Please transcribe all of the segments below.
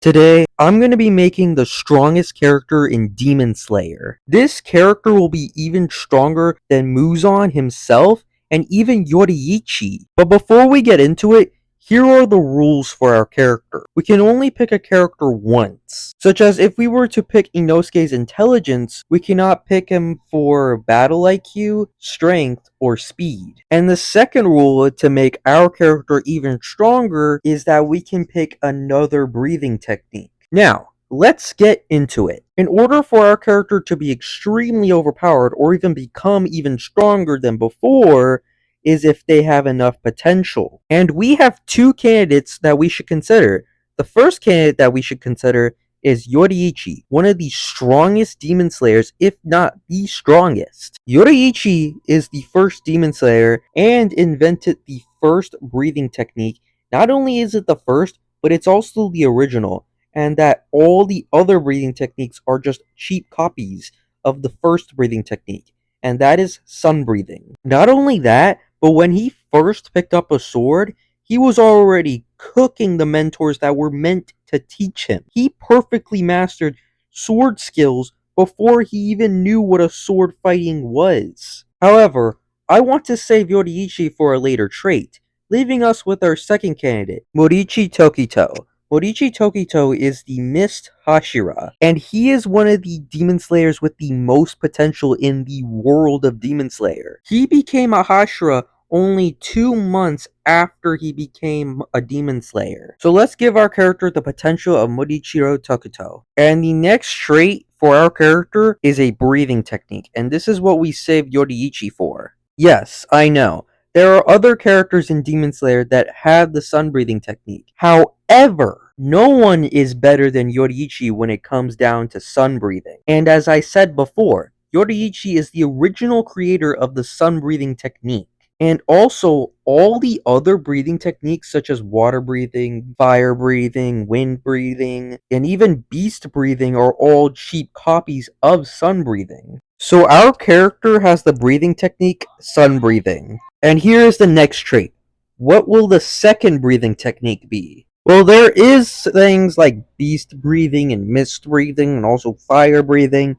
Today, I'm going to be making the strongest character in Demon Slayer. This character will be even stronger than Muzan himself and even Yoriichi. But before we get into it, here are the rules for our character. We can only pick a character once, such as if we were to pick Inosuke's intelligence, we cannot pick him for battle IQ, strength, or speed. And the second rule to make our character even stronger is that we can pick another breathing technique. Now, let's get into it. In order for our character to be extremely overpowered or even become even stronger than before, is if they have enough potential. And we have two candidates that we should consider. The first candidate that we should consider is Yoriichi, one of the strongest demon slayers, if not the strongest. Yoriichi is the first demon slayer and invented the first breathing technique. Not only is it the first, but it's also the original, and that all the other breathing techniques are just cheap copies of the first breathing technique, and that is sun breathing. Not only that, but when he first picked up a sword, he was already cooking the mentors that were meant to teach him. He perfectly mastered sword skills before he even knew what a sword fighting was. However, I want to save Yoriichi for a later trait, leaving us with our second candidate, Moriichi Tokito. Moriichi Tokito is the Mist Hashira, and he is one of the Demon Slayers with the most potential in the world of Demon Slayer. He became a Hashira only 2 months after he became a Demon Slayer. So let's give our character the potential of Moriichi Tokito. And the next trait for our character is a breathing technique, and this is what we saved Yoriichi for. Yes, I know. There are other characters in Demon Slayer that have the sun breathing technique. However, no one is better than Yoriichi when it comes down to sun breathing. And as I said before, Yoriichi is the original creator of the sun breathing technique. And also, all the other breathing techniques such as water breathing, fire breathing, wind breathing, and even beast breathing are all cheap copies of sun breathing. So our character has the breathing technique, sun breathing. And here is the next trait. What will the second breathing technique be? Well, there is things like beast breathing and mist breathing and also fire breathing.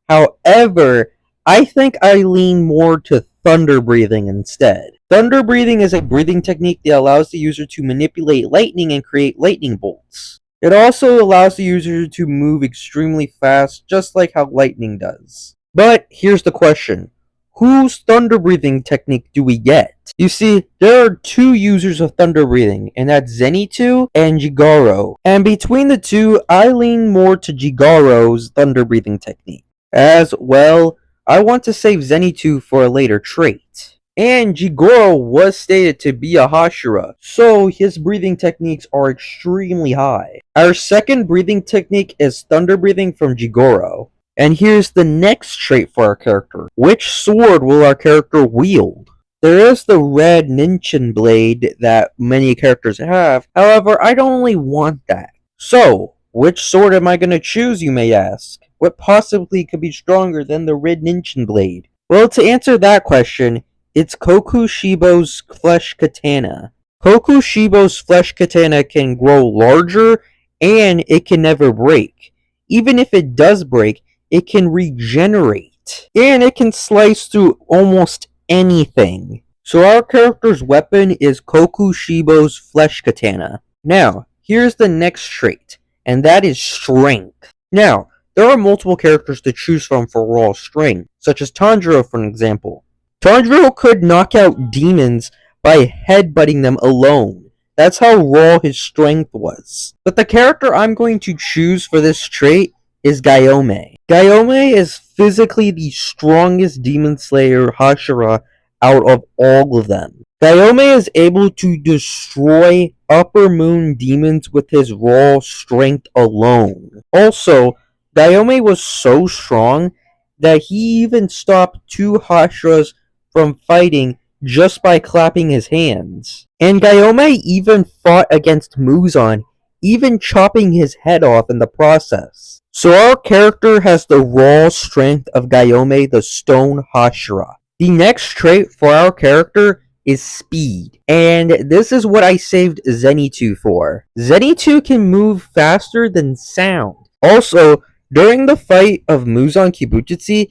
However, I think I lean more to thunder breathing instead. Thunder breathing is a breathing technique that allows the user to manipulate lightning and create lightning bolts. It also allows the user to move extremely fast, just like how lightning does. But here's the question. Whose thunder breathing technique do we get? You see, there are two users of thunder breathing, and that's Zenitsu and Jigoro. And between the two, I lean more to Jigoro's thunder breathing technique. As well, I want to save Zenitsu for a later trait. And Jigoro was stated to be a Hashira, so his breathing techniques are extremely high. Our second breathing technique is thunder breathing from Jigoro. And here's the next trait for our character. Which sword will our character wield? There is the red Ninchin blade that many characters have, however, I don't really want that. So, which sword am I going to choose, you may ask? What possibly could be stronger than the red Ninchin blade? Well, to answer that question, it's Kokushibo's Flesh Katana. Kokushibo's Flesh Katana can grow larger, and it can never break. Even if it does break, it can regenerate, and it can slice through almost anything. So our character's weapon is Kokushibo's Flesh Katana. Now, here's the next trait, and that is strength. Now, there are multiple characters to choose from for raw strength, such as Tanjiro for example. Tanjiro could knock out demons by headbutting them alone. That's how raw his strength was. But the character I'm going to choose for this trait is Gyome. Gyome is physically the strongest demon slayer Hashira out of all of them. Gyome is able to destroy upper moon demons with his raw strength alone. Also, Gyome was so strong that he even stopped 2 Hashiras from fighting just by clapping his hands. And Gyome even fought against Muzan, even chopping his head off in the process. So our character has the raw strength of Gyome the Stone Hashira. The next trait for our character is speed. And this is what I saved Zenitsu for. Zenitsu can move faster than sound. Also, during the fight of Muzan Kibutsuji,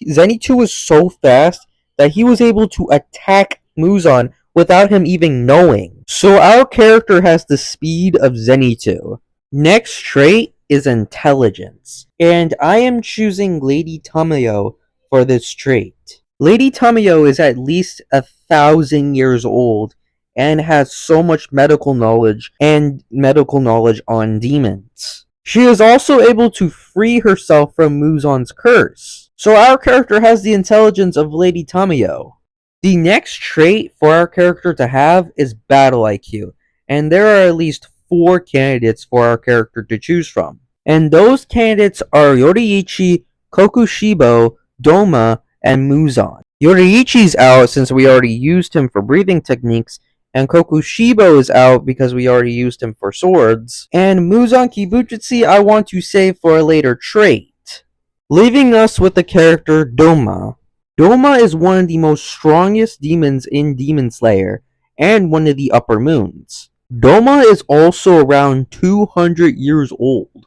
Zenitsu was so fast that he was able to attack Muzan without him even knowing. So our character has the speed of Zenitsu. Next trait is intelligence, and I am choosing Lady Tamayo for this trait. Lady Tamayo is at least 1,000 years old and has so much medical knowledge on demons. She is also able to free herself from Muzan's curse. So our character has the intelligence of Lady Tamayo. The next trait for our character to have is battle IQ, and there are at least 4 candidates for our character to choose from. And those candidates are Yoriichi, Kokushibo, Doma, and Muzan. Yoriichi's out since we already used him for breathing techniques, and Kokushibo is out because we already used him for swords, and Muzan Kibutsuji I want to save for a later trait. Leaving us with the character Doma. Doma is one of the most strongest demons in Demon Slayer, and one of the upper moons. Doma is also around 200 years old.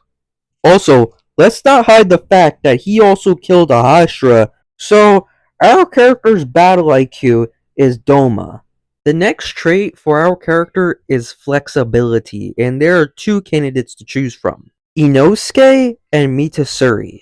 Also, let's not hide the fact that he also killed a Hashira, so our character's battle IQ is Doma. The next trait for our character is flexibility, and there are 2 candidates to choose from, Inosuke and Mitasuri.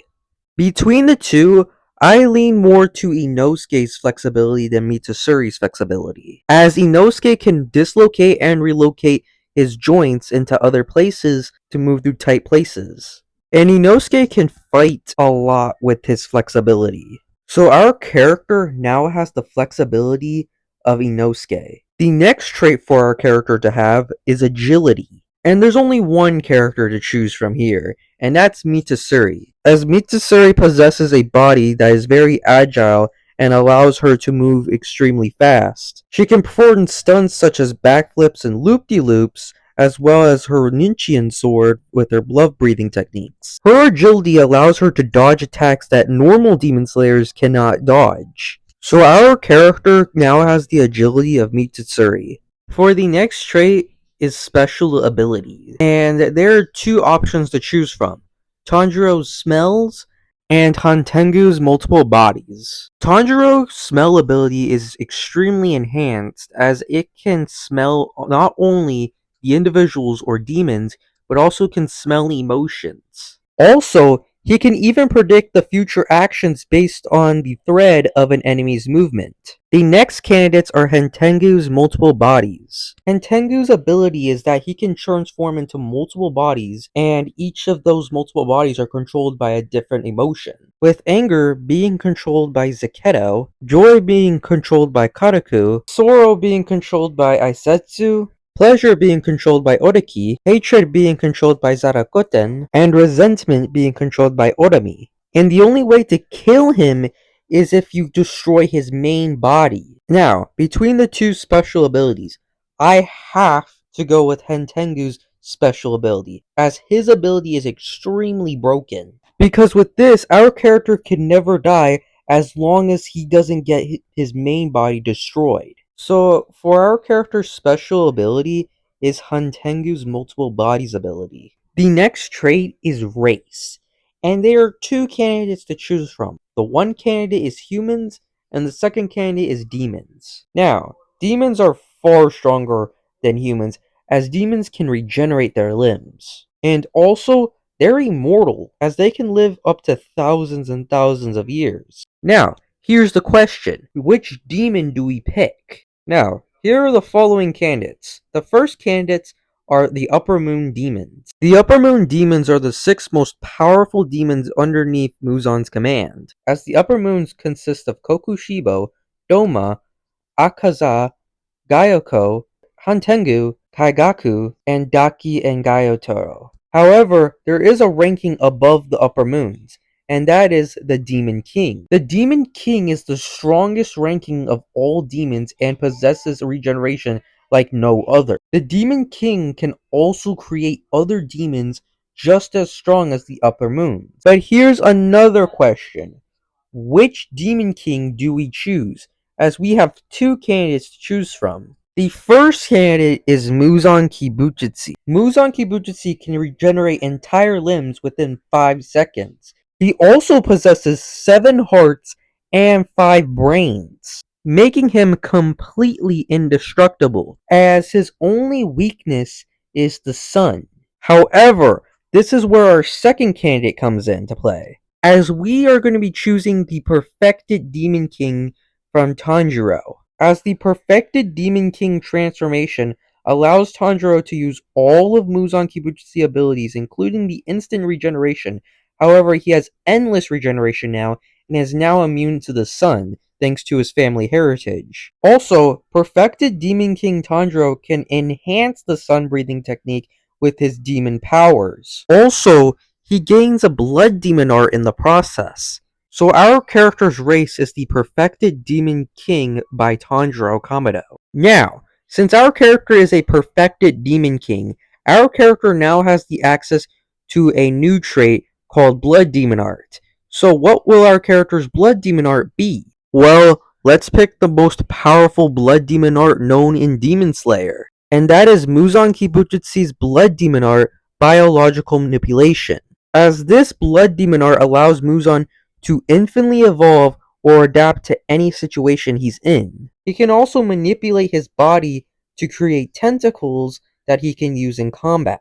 Between the two, I lean more to Inosuke's flexibility than Mitasuri's flexibility, as Inosuke can dislocate and relocate his joints into other places to move through tight places. And Inosuke can fight a lot with his flexibility. So our character now has the flexibility of Inosuke. The next trait for our character to have is agility. And there's only one character to choose from here, and that's Mitasuri, as Mitasuri possesses a body that is very agile and allows her to move extremely fast. She can perform stunts such as backflips and loop-de-loops, as well as her Ninchian sword with her love-breathing techniques. Her agility allows her to dodge attacks that normal Demon Slayers cannot dodge. So our character now has the agility of Mitasuri. For the next trait is special abilities, and there are 2 options to choose from, Tanjiro's smells and Hantengu's multiple bodies. Tanjiro's smell ability is extremely enhanced, as it can smell not only the individuals or demons, but also can smell emotions. Also, he can even predict the future actions based on the thread of an enemy's movement. The next candidates are Hantengu's multiple bodies. Hantengu's ability is that he can transform into multiple bodies, and each of those multiple bodies are controlled by a different emotion, with anger being controlled by Zeketo, joy being controlled by Karaku, sorrow being controlled by Isetsu, pleasure being controlled by Oriki, hatred being controlled by Zarakoten, and resentment being controlled by Orami. And the only way to kill him is if you destroy his main body. Now, between the 2 special abilities, I have to go with Hantengu's special ability, as his ability is extremely broken. Because with this, our character can never die as long as he doesn't get his main body destroyed. So, for our character's special ability is Hantengu's multiple bodies ability. The next trait is race, and there are 2 candidates to choose from. The one candidate is humans, and the second candidate is demons. Now, demons are far stronger than humans, as demons can regenerate their limbs. And also, they're immortal, as they can live up to thousands and thousands of years. Now, here's the question. Which demon do we pick? Now, here are the following candidates. The first candidates are the Upper Moon Demons. The Upper Moon Demons are the 6 most powerful demons underneath Muzan's command, as the Upper Moons consist of Kokushibo, Doma, Akaza, Gyoko, Hantengu, Kaigaku, and Daki and Gyotaro. However, there is a ranking above the Upper Moons, and that is the Demon King. The Demon King is the strongest ranking of all demons and possesses regeneration like no other. The Demon King can also create other demons just as strong as the Upper Moons. But here's another question. Which Demon King do we choose? as we have two candidates to choose from. The first candidate is Muzan Kibutsuji. Muzan Kibutsuji can regenerate entire limbs within 5 seconds. He also possesses 7 hearts and 5 brains, making him completely indestructible, as his only weakness is the sun. However, this is where our second candidate comes into play, as we are going to be choosing the Perfected Demon King from Tanjiro, as the Perfected Demon King transformation allows Tanjiro to use all of Muzan Kibutsuji abilities, including the instant regeneration. However, he has endless regeneration now, and is now immune to the sun, thanks to his family heritage. Also, Perfected Demon King Tanjiro can enhance the sun breathing technique with his demon powers. Also, he gains a blood demon art in the process. So our character's race is the Perfected Demon King by Tanjiro Kamado. Now, since our character is a Perfected Demon King, our character now has the access to a new trait called Blood Demon Art. So what will our character's Blood Demon Art be? Well, let's pick the most powerful Blood Demon Art known in Demon Slayer, and that is Muzan Kibutsuji's Blood Demon Art, Biological Manipulation. As this Blood Demon Art allows Muzan to infinitely evolve or adapt to any situation he's in. He can also manipulate his body to create tentacles that he can use in combat.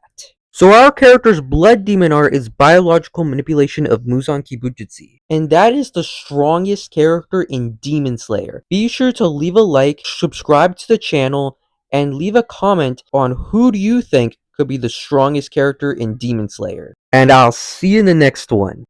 So our character's Blood Demon Art is Biological Manipulation of Muzan Kibutsuji, and that is the strongest character in Demon Slayer. Be sure to leave a like, subscribe to the channel, and leave a comment on who do you think could be the strongest character in Demon Slayer. And I'll see you in the next one.